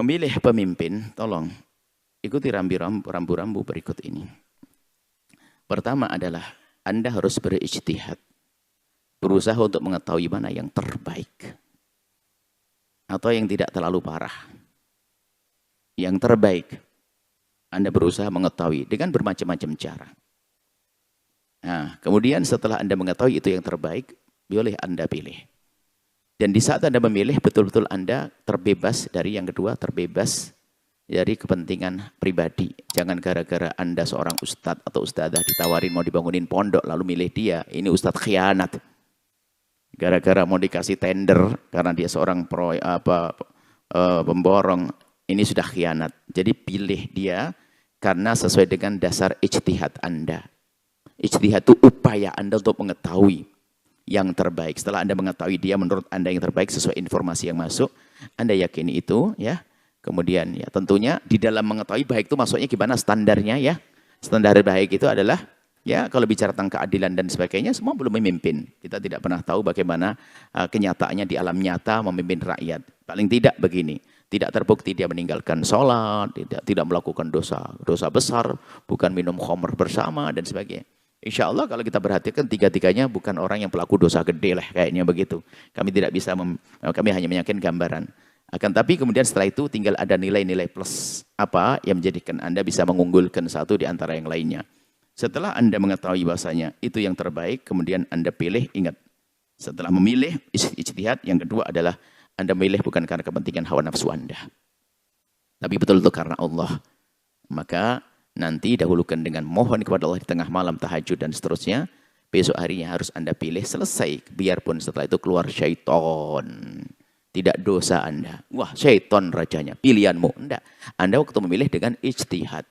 Memilih pemimpin, tolong ikuti rambu-rambu berikut ini. Pertama adalah Anda harus berijtihad. Berusaha untuk mengetahui mana yang terbaik. Atau yang tidak terlalu parah. Yang terbaik. Anda berusaha mengetahui dengan bermacam-macam cara. Nah, kemudian setelah Anda mengetahui itu yang terbaik, boleh Anda pilih. Dan di saat Anda memilih, betul-betul Anda terbebas dari yang kedua, terbebas dari kepentingan pribadi. Jangan gara-gara Anda seorang ustadz atau ustadzah ditawarin mau dibangunin pondok, lalu milih dia. Ini ustadz khianat. Gara-gara mau dikasih tender, karena dia seorang pemborong, ini sudah khianat. Jadi pilih dia karena sesuai dengan dasar ijtihad Anda. Ijtihad itu upaya Anda untuk mengetahui yang terbaik. Setelah Anda mengetahui dia menurut Anda yang terbaik sesuai informasi yang masuk, Anda yakini itu, ya. Kemudian ya tentunya di dalam mengetahui baik itu maksudnya gimana standarnya, ya. Standar baik itu adalah ya kalau bicara tentang keadilan dan sebagainya semua belum memimpin. Kita tidak pernah tahu bagaimana kenyataannya di alam nyata memimpin rakyat. Paling tidak begini, tidak terbukti dia meninggalkan sholat, tidak melakukan dosa besar, bukan minum khamr bersama dan sebagainya. Insya Allah kalau kita perhatikan tiga-tiganya bukan orang yang pelaku dosa gede lah kayaknya begitu. Kami tidak bisa, kami hanya meyakinkan gambaran. Akan tapi kemudian setelah itu tinggal ada nilai-nilai plus apa yang menjadikan Anda bisa mengunggulkan satu di antara yang lainnya. Setelah Anda mengetahui bahasanya itu yang terbaik, kemudian Anda pilih, ingat. Setelah memilih ijtihad, yang kedua adalah Anda memilih bukan karena kepentingan hawa nafsu Anda. Tapi betul-betul karena Allah. Maka nanti dahulukan dengan mohon kepada Allah di tengah malam tahajud dan seterusnya. Besok harinya harus Anda pilih selesai. Biarpun setelah itu keluar syaitan. Tidak dosa Anda. Wah syaitan rajanya. Pilihanmu. Enggak. Anda waktu memilih dengan ijtihad.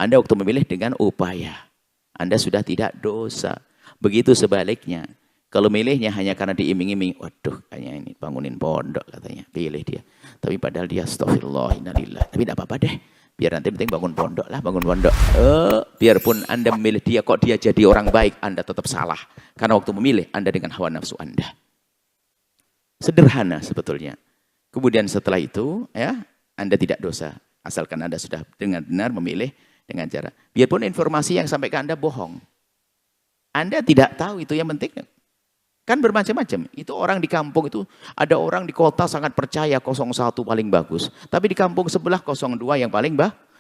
Anda waktu memilih dengan upaya. Anda sudah tidak dosa. Begitu sebaliknya. Kalau milihnya hanya karena diiming-iming. Waduh kayaknya ini bangunin pondok katanya. Pilih dia. Tapi padahal dia astagfirullah innalillah. Tapi tidak apa-apa deh. Biar nanti penting bangun pondok lah, bangun pondok. Biarpun Anda memilih dia, kok dia jadi orang baik, Anda tetap salah. Karena waktu memilih, Anda dengan hawa nafsu Anda. Sederhana sebetulnya. Kemudian setelah itu, ya Anda tidak dosa. Asalkan Anda sudah dengan benar memilih dengan cara. Biarpun informasi yang sampai ke Anda bohong. Anda tidak tahu itu yang penting. Kan bermacam-macam. Itu orang di kampung itu, ada orang di kota sangat percaya 01 paling bagus. Tapi di kampung sebelah 02 yang paling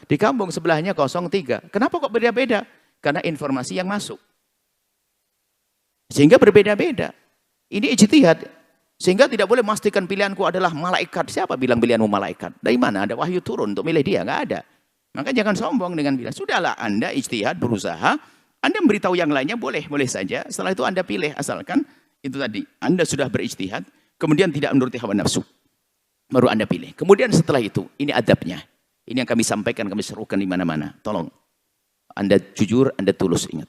di kampung sebelahnya 03. Kenapa kok beda-beda? Karena informasi yang masuk. Sehingga berbeda-beda. Ini ijtihad. Sehingga tidak boleh memastikan pilihanku adalah malaikat. Siapa bilang pilihanmu malaikat? Dari mana ada wahyu turun untuk milih dia? Nggak ada. Maka jangan sombong dengan pilihan. Sudahlah Anda ijtihad, berusaha. Anda memberitahu yang lainnya boleh saja. Setelah itu Anda pilih asalkan itu tadi, Anda sudah berijtihad, kemudian tidak menuruti hawa nafsu. Baru Anda pilih. Kemudian setelah itu, ini adabnya. Ini yang kami sampaikan, kami serukan di mana-mana. Tolong, Anda jujur, Anda tulus, ingat.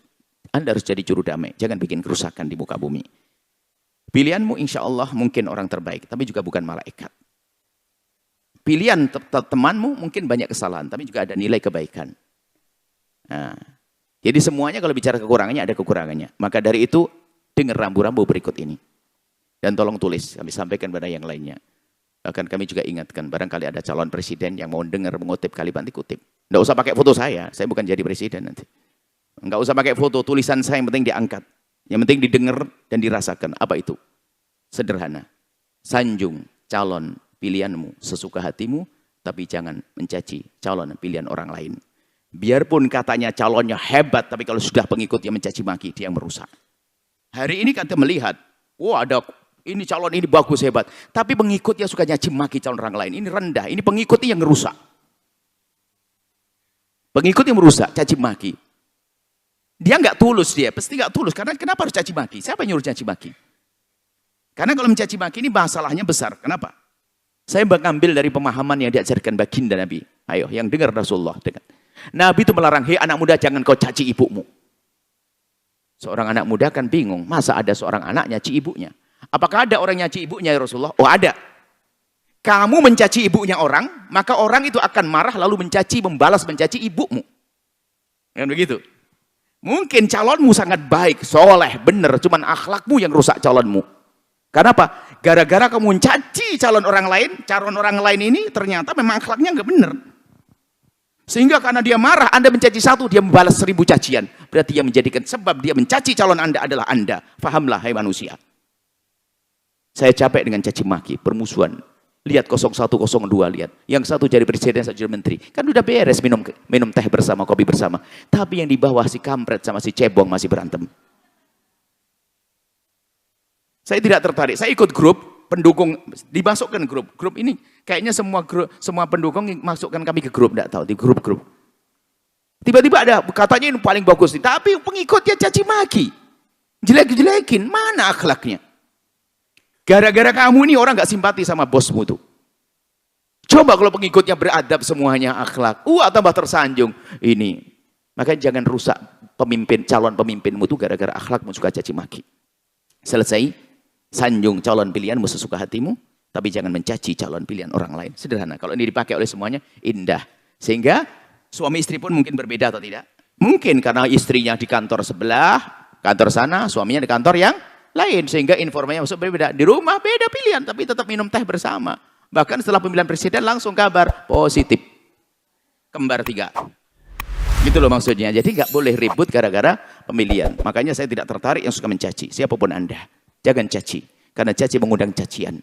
Anda harus jadi juru damai. Jangan bikin kerusakan di muka bumi. Pilihanmu insya Allah mungkin orang terbaik, tapi juga bukan malaikat. Pilihan temanmu mungkin banyak kesalahan, tapi juga ada nilai kebaikan. Nah, jadi semuanya kalau bicara kekurangannya, ada kekurangannya. Maka dari itu, dengar rambu-rambu berikut ini. Dan tolong tulis, kami sampaikan pada yang lainnya. Bahkan kami juga ingatkan, barangkali ada calon presiden yang mau dengar mengutip kalimat, nanti kutip. Nggak usah pakai foto saya bukan jadi presiden nanti. Nggak usah pakai foto, tulisan saya yang penting diangkat. Yang penting didengar dan dirasakan. Apa itu? Sederhana. Sanjung calon pilihanmu sesuka hatimu, tapi jangan mencaci calon pilihan orang lain. Biarpun katanya calonnya hebat, tapi kalau sudah pengikutnya mencaci maki, dia yang merusak. Hari ini kita melihat, wah ada ini calon ini bagus hebat, tapi pengikutnya suka nyaci maki calon orang lain. Ini rendah, ini pengikutnya yang merusak. Pengikut yang merusak, caci maki. Dia nggak tulus dia, pasti nggak tulus. Karena kenapa harus caci maki? Siapa yang nyuruh caci maki? Karena kalau mencaci maki ini masalahnya besar. Kenapa? Saya mengambil dari pemahaman yang diajarkan baginda Nabi. Ayo, yang dengar Rasulullah. Dengar. Nabi itu melarang, hei anak muda jangan kau caci ibumu. Seorang anak muda kan bingung, masa ada seorang anak nyaci ibunya? Apakah ada orang nyaci ibunya ya Rasulullah? Oh ada. Kamu mencaci ibunya orang, maka orang itu akan marah lalu membalas mencaci ibumu. Kan begitu? Mungkin calonmu sangat baik, soleh, benar, cuman akhlakmu yang rusak calonmu. Karena apa? Gara-gara kamu mencaci calon orang lain ini ternyata memang akhlaknya nggak benar. Sehingga karena dia marah, Anda mencaci satu, dia membalas 1000 cacian. Berarti yang menjadikan sebab dia mencaci calon Anda adalah Anda. Fahamlah, hai manusia. Saya capek dengan caci maki, permusuhan. Lihat 0102, lihat. Yang satu jadi presiden, satu jadi menteri. Kan udah beres minum teh bersama, kopi bersama. Tapi yang di bawah si kampret sama si cebong masih berantem. Saya tidak tertarik. Saya ikut grup pendukung, dimasukkan grup ini kayaknya semua pendukung masukkan kami ke grup, enggak tahu di grup-grup. Tiba-tiba ada katanya ini paling bagus nih, tapi pengikutnya caci maki, jelek-jelekin, mana akhlaknya? Gara-gara kamu ini orang nggak simpati sama bosmu tuh. Coba kalau pengikutnya beradab semuanya akhlak, tambah tersanjung ini. Makanya jangan rusak calon pemimpinmu tuh gara-gara akhlakmu suka caci maki. Selesai. Sanjung calon pilihanmu sesuka hatimu, tapi jangan mencaci calon pilihan orang lain. Sederhana. Kalau ini dipakai oleh semuanya, indah. Sehingga suami istri pun mungkin berbeda atau tidak? Mungkin karena istrinya di kantor sebelah, kantor sana, suaminya di kantor yang lain. Sehingga informasinya masuk berbeda. Di rumah beda pilihan, tapi tetap minum teh bersama. Bahkan setelah pemilihan presiden langsung kabar positif. Kembar 3. Gitu loh maksudnya. Jadi nggak boleh ribut gara-gara pemilihan. Makanya saya tidak tertarik yang suka mencaci. Siapapun Anda. Jangan caci, karena caci mengundang cacian.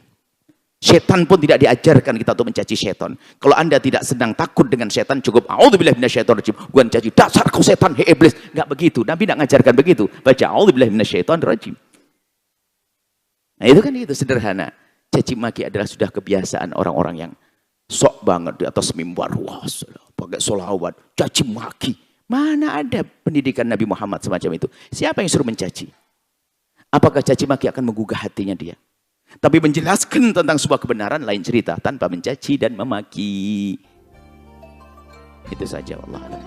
Setan pun tidak diajarkan kita untuk mencaci setan. Kalau Anda tidak sedang takut dengan setan, cukup a'udzubillahi minasyaitonirrajim. Gua mencaci, dasar kau setan, hei iblis. Enggak begitu. Nabi tidak mengajarkan begitu. Baca a'udzubillahi minasyaitonirrajim. Nah, itu kan itu sederhana. Caci maki adalah sudah kebiasaan orang-orang yang sok banget di atas mimbar. Wah, pakai sholawat, caci maki. Mana ada pendidikan Nabi Muhammad semacam itu? Siapa yang suruh mencaci? Apakah caci maki akan menggugah hatinya dia? Tapi menjelaskan tentang sebuah kebenaran lain cerita tanpa mencaci dan memaki. Itu saja, wallahu a'lam.